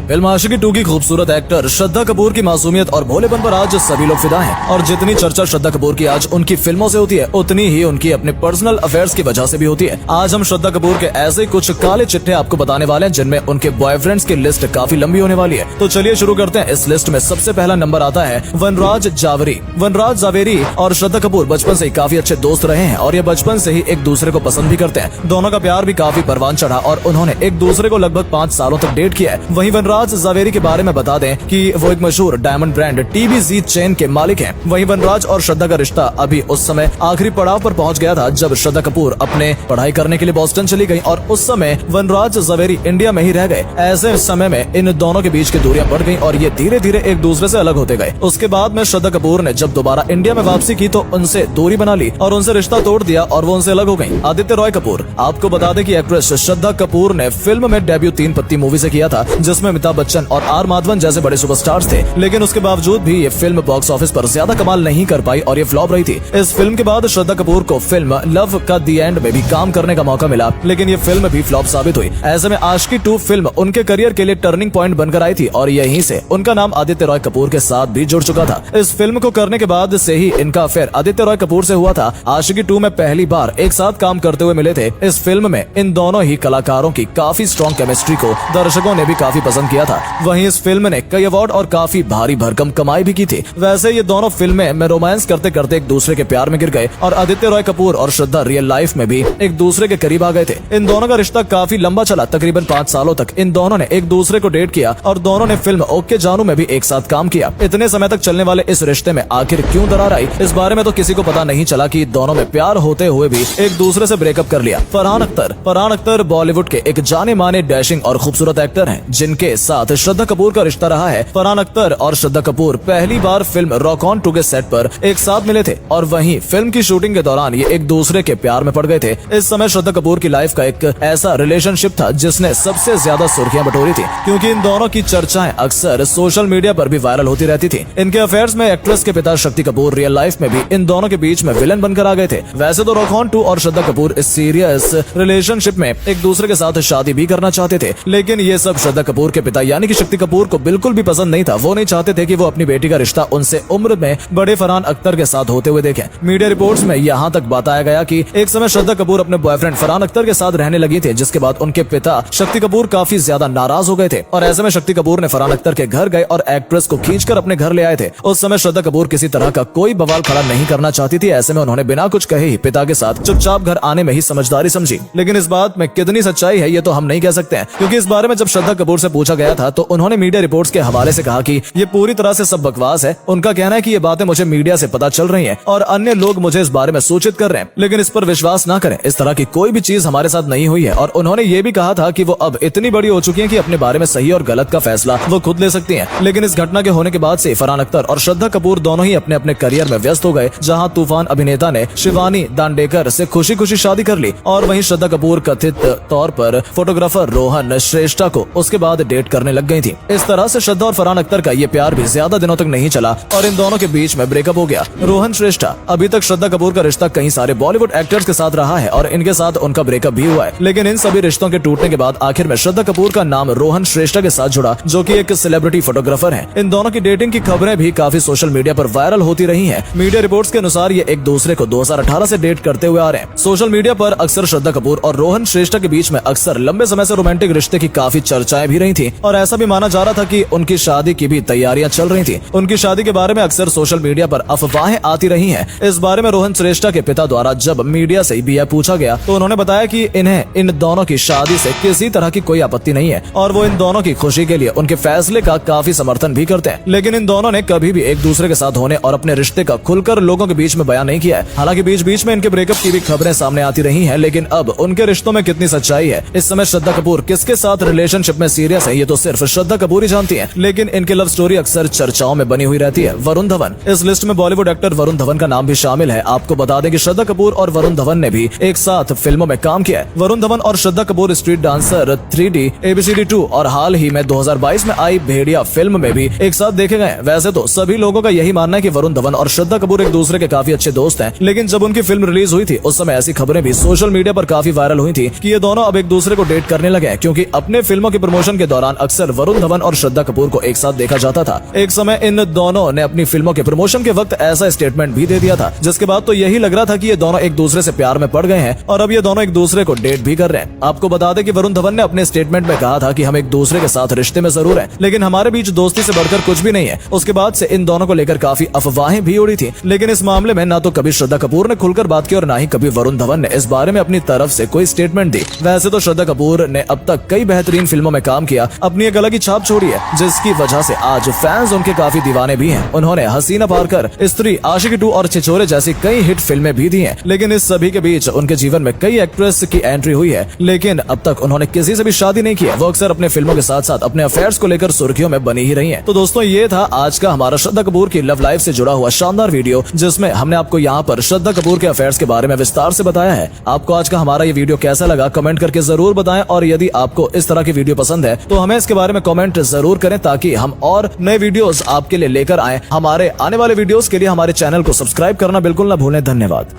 Film आशिकी 2 की खूबसूरत actor Shraddha Kapoor की मासूमियत और भोलेपन पर आज सभी लोग फिदा हैं। और जितनी चर्चा श्रद्धा कपूर की आज उनकी फिल्मों से होती है, उतनी ही उनकी अपने पर्सनल अफेयर्स की वजह से भी होती है। आज हम श्रद्धा कपूर के ऐसे कुछ काले चिट्ठे आपको बताने वाले हैं जिनमें उनके बॉयफ्रेंड्स की लिस्ट काफी लंबी होने वाली है। तो चलिए शुरू करते हैं। इस लिस्ट में सबसे पहला नंबर आता है वनराज जावेरी। वनराज जावेरी और श्रद्धा कपूर बचपन से ही काफी अच्छे दोस्त रहे हैं और ये बचपन से ही एक दूसरे को पसंद भी करते हैं। दोनों का प्यार भी काफी परवान चढ़ा और उन्होंने एक दूसरे को लगभग 5 सालों तक डेट किया है। वहीं वनराज जावेरी के बारे में बता दें कि वो एक मशहूर डायमंड ब्रांड टीबीजी चेन के मालिक हैं। वहीं वनराज और श्रद्धा का रिश्ता अभी उस समय आखिरी पड़ाव पर पहुंच गया था जब श्रद्धा कपूर अपने पढ़ाई करने के लिए बोस्टन चली गई और उस समय वनराज जावेरी इंडिया में ही रह गए। ऐसे समय में इन दोनों के बीच की दूरियां बढ़ गई और ये धीरे धीरे एक दूसरे से अलग होते गए। उसके बाद में श्रद्धा कपूर ने जब दोबारा इंडिया में वापसी की तो उनसे दूरी बना ली और उनसे रिश्ता तोड़ दिया और वो उनसे अलग हो गई। आदित्य रॉय कपूर, आपको बता दें कि एक्ट्रेस श्रद्धा कपूर ने फिल्म में डेब्यू 3 पत्ती मूवी से किया था जिसमें अमिताभ बच्चन और आर माधवन जैसे बड़े सुपरस्टार्स थे, लेकिन उसके बावजूद भी ये फिल्म बॉक्स ऑफिस पर ज्यादा कमाल नहीं कर पाई और ये फ्लॉप रही थी। इस फिल्म के बाद श्रद्धा कपूर को फिल्म लव का दी एंड में भी काम करने का मौका मिला, लेकिन ये फिल्म भी फ्लॉप साबित हुई। ऐसे में आशिकी 2 फिल्म उनके करियर के लिए टर्निंग पॉइंट बनकर आई थी और यहीं से उनका नाम आदित्य रॉय कपूर के साथ भी जुड़ चुका था। इस फिल्म को करने के बाद से ही इनका अफेयर आदित्य रॉय कपूर से हुआ था। आशिकी 2 में पहली बार एक साथ काम करते हुए मिले थे। इस फिल्म में इन दोनों ही कलाकारों की काफी स्ट्रॉन्ग केमिस्ट्री को दर्शकों ने भी काफी पसंद किया था। वहीं इस फिल्म ने कई अवार्ड और काफी भारी भरकम कमाई भी की थी। वैसे ये दोनों फिल्में में रोमांस करते करते एक दूसरे के प्यार में गिर गए और आदित्य रॉय कपूर और श्रद्धा रियल लाइफ में भी एक दूसरे के करीब आ गए थे। इन दोनों का रिश्ता काफी लंबा चला, तकरीबन 5 सालों तक इन दोनों ने एक दूसरे को डेट किया और दोनों ने फिल्म ओके जानू में भी एक साथ काम किया। इतने समय तक चलने वाले इस रिश्ते में आखिर क्यों दरार आई, इस बारे में तो किसी को पता नहीं चला कि दोनों में प्यार होते हुए भी एक दूसरे से ब्रेकअप कर लिया। फरहान अख्तर बॉलीवुड के एक जाने माने डैशिंग और खूबसूरत एक्टर हैं जिनके साथ श्रद्धा कपूर का रिश्ता रहा है। फरहान अख्तर और श्रद्धा कपूर पहली बार फिल्म रॉक ऑन 2 के सेट पर एक साथ मिले थे और वहीं फिल्म की शूटिंग के दौरान ये एक दूसरे के प्यार में पड़ गए थे। इस समय श्रद्धा कपूर की लाइफ का एक ऐसा रिलेशनशिप था जिसने सबसे ज्यादा सुर्खियां बटोरी थी, क्योंकि इन दोनों की चर्चाएं अक्सर सोशल मीडिया पर भी वायरल होती रहती थी। इनके अफेयर्स में एक्ट्रेस के पिता शक्ति कपूर रियल लाइफ में भी इन दोनों के बीच में विलन बनकर आ गए थे। वैसे तो रॉक ऑन 2 और श्रद्धा कपूर इस सीरियस रिलेशनशिप में एक दूसरे के साथ शादी भी करना चाहते थे, लेकिन ये सब श्रद्धा कपूर के पिता यानी कि शक्ति कपूर को बिल्कुल भी पसंद नहीं था। वो नहीं चाहते थे कि वो अपनी बेटी का रिश्ता उनसे उम्र में बड़े फरहान अख्तर के साथ होते हुए देखें। मीडिया रिपोर्ट्स में यहाँ तक बताया गया कि एक समय श्रद्धा कपूर अपने बॉयफ्रेंड फरहान अख्तर के साथ रहने लगी थे, जिसके बाद उनके पिता शक्ति कपूर काफी ज्यादा नाराज हो गए थे और ऐसे में शक्ति कपूर ने फरहान अख्तर के घर गए और एक्ट्रेस को खींचकर अपने घर ले आए थे। उस समय श्रद्धा कपूर किसी तरह का कोई बवाल खड़ा नहीं करना चाहती थी। ऐसे में उन्होंने बिना कुछ कहे ही पिता के साथ चुपचाप घर आने में ही समझदारी समझी, लेकिन इस बात में कितनी सच्चाई है ये तो हम नहीं कह सकते हैं, क्योंकि इस बारे में जब श्रद्धा कपूर से पूछा गया था तो उन्होंने मीडिया रिपोर्ट्स के हवाले से कहा कि ये पूरी तरह से सब बकवास है। उनका कहना है कि ये बातें मुझे मीडिया से पता चल रही हैं और अन्य लोग मुझे इस बारे में सूचित कर रहे हैं, लेकिन इस पर विश्वास ना करें। इस तरह की कोई भी चीज हमारे साथ नहीं हुई है। और उन्होंने ये भी कहा था कि वो अब इतनी बड़ी हो चुकी है कि अपने बारे में सही और गलत का फैसला वो खुद ले सकती हैं। लेकिन इस घटना के होने के बाद से फरहान अख्तर और श्रद्धा कपूर दोनों ही अपने अपने करियर में व्यस्त हो गए। जहां तूफान अभिनेता ने शिवानी दांडेकर से खुशी खुशी शादी कर ली और वहीं श्रद्धा कपूर कथित तौर पर फोटोग्राफर रोहन श्रेष्ठा को उसके बाद डेट करने लग गई थी। इस तरह से श्रद्धा और फरहान अख्तर का ये प्यार भी ज्यादा दिनों तक नहीं चला और इन दोनों के बीच में ब्रेकअप हो गया। रोहन श्रेष्ठा, अभी तक श्रद्धा कपूर का रिश्ता कई सारे बॉलीवुड एक्टर्स के साथ रहा है और इनके साथ उनका ब्रेकअप भी हुआ है, लेकिन इन सभी रिश्तों के टूटने के बाद आखिर में श्रद्धा कपूर का नाम रोहन श्रेष्ठा के साथ जुड़ा, जो कि एक सेलिब्रिटी फोटोग्राफर हैं। इन दोनों की डेटिंग की खबरें भी काफी सोशल मीडिया पर वायरल होती रही हैं। मीडिया रिपोर्ट्स के अनुसार ये एक दूसरे को 2018 से डेट करते हुए आ रहे हैं। सोशल मीडिया पर अक्सर श्रद्धा कपूर और रोहन श्रेष्ठा के बीच में अक्सर लंबे समय से रोमांटिक रिश्ते की काफी चर्चाएं भी रही थी और ऐसा भी माना जा रहा था कि उनकी शादी की भी तैयारियां चल रही थी। उनकी शादी के बारे में अक्सर सोशल मीडिया पर अफवाहें आती रही हैं। इस बारे में रोहन श्रेष्ठा के पिता द्वारा जब मीडिया से भी यह पूछा गया तो उन्होंने बताया कि इन्हें इन दोनों की शादी से किसी तरह की कोई आपत्ति नहीं है और वो इन दोनों की खुशी के लिए उनके फैसले का काफी समर्थन भी करते हैं। लेकिन इन दोनों ने कभी भी एक दूसरे के साथ होने और अपने रिश्ते का खुलकर लोगों के बीच में बयान नहीं किया है। हालांकि बीच बीच में इनके ब्रेकअप की भी खबरें सामने आती रही हैं, लेकिन अब उनके रिश्तों में कितनी सच्चाई है, इस समय श्रद्धा कपूर किसके साथ रिलेशनशिप में सीरियस है, ये तो सिर्फ श्रद्धा कपूर ही जानती है। लेकिन इनकी लव स्टोरी अक्सर चर्चाओं में बनी हुई रहती है। वरुण धवन, इस लिस्ट में बॉलीवुड एक्टर वरुण धवन का नाम भी शामिल है। आपको बता दें कि श्रद्धा कपूर और वरुण धवन ने भी एक साथ फिल्मों में काम किया है। वरुण धवन और Shraddha Kapoor street dancer 3D ABCD 2 और हाल ही में 2022 में आई भेड़िया फिल्म में भी एक साथ देखे गए। वैसे तो सभी लोगों का यही मानना है कि वरुण धवन और श्रद्धा कपूर एक दूसरे के काफी अच्छे दोस्त हैं, लेकिन जब उनकी फिल्म रिलीज हुई थी उस समय ऐसी खबरें भी सोशल मीडिया पर काफी वायरल हुई थी कि ये दोनों अब एक दूसरे को डेट करने लगे हैं, क्योंकि अपने फिल्मों के प्रमोशन के दौरान अक्सर वरुण धवन और श्रद्धा कपूर को एक साथ देखा जाता था। एक समय इन दोनों ने अपनी फिल्मों के प्रमोशन के वक्त ऐसा स्टेटमेंट भी दे दिया था, जिसके बाद तो यही लग रहा था कि ये दोनों एक दूसरे से प्यार में पड़ गए हैं और अब ये दोनों एक दूसरे को डेट भी कर रहे हैं। आपको बता दें कि वरुण धवन ने अपने स्टेटमेंट में कहा था कि हम एक दूसरे के साथ रिश्ते में जरूर हैं, लेकिन हमारे बीच दोस्ती से बढ़कर कुछ भी नहीं है। उसके बाद से इन दोनों को लेकर काफी अफवाहें भी उड़ी थी, लेकिन इस मामले में ना तो कभी श्रद्धा कपूर ने खुलकर बात की और ना ही कभी वरुण धवन ने इस बारे में अपनी तरफ से कोई स्टेटमेंट दी। वैसे तो श्रद्धा कपूर ने अब तक कई बेहतरीन फिल्मों में काम किया, अपनी एक अलग ही छाप छोड़ी है, जिसकी वजह से आज फैंस उनके काफी दीवाने भी हैं। उन्होंने हसीना पारकर, स्त्री, आशिकी 2 और छिछोरे जैसी कई हिट फिल्में भी दी हैं, लेकिन इस सभी के बीच उनके जीवन में कई एक्ट्रेस की एंट्री हुई है, लेकिन अब तक उन्होंने किसी से भी शादी नहीं की है। वो अक्सर अपने फिल्मों के साथ साथ अपने अफेयर्स को लेकर सुर्खियों में बनी ही रही हैं। तो दोस्तों, ये था आज का हमारा श्रद्धा कपूर की लव लाइफ से जुड़ा हुआ शानदार वीडियो, जिसमें हमने आपको यहाँ पर श्रद्धा कपूर के अफेयर्स के बारे में विस्तार से बताया है। आपको आज का हमारा ये वीडियो कैसा लगा कमेंट करके जरूर बताएं, और यदि आपको इस तरह की वीडियो पसंद है तो हमें इसके बारे में कमेंट जरूर करें, ताकि हम और नए वीडियोस आपके लिए लेकर आए। हमारे आने वाले वीडियोस के लिए हमारे चैनल को सब्सक्राइब करना बिल्कुल न भूलें। धन्यवाद।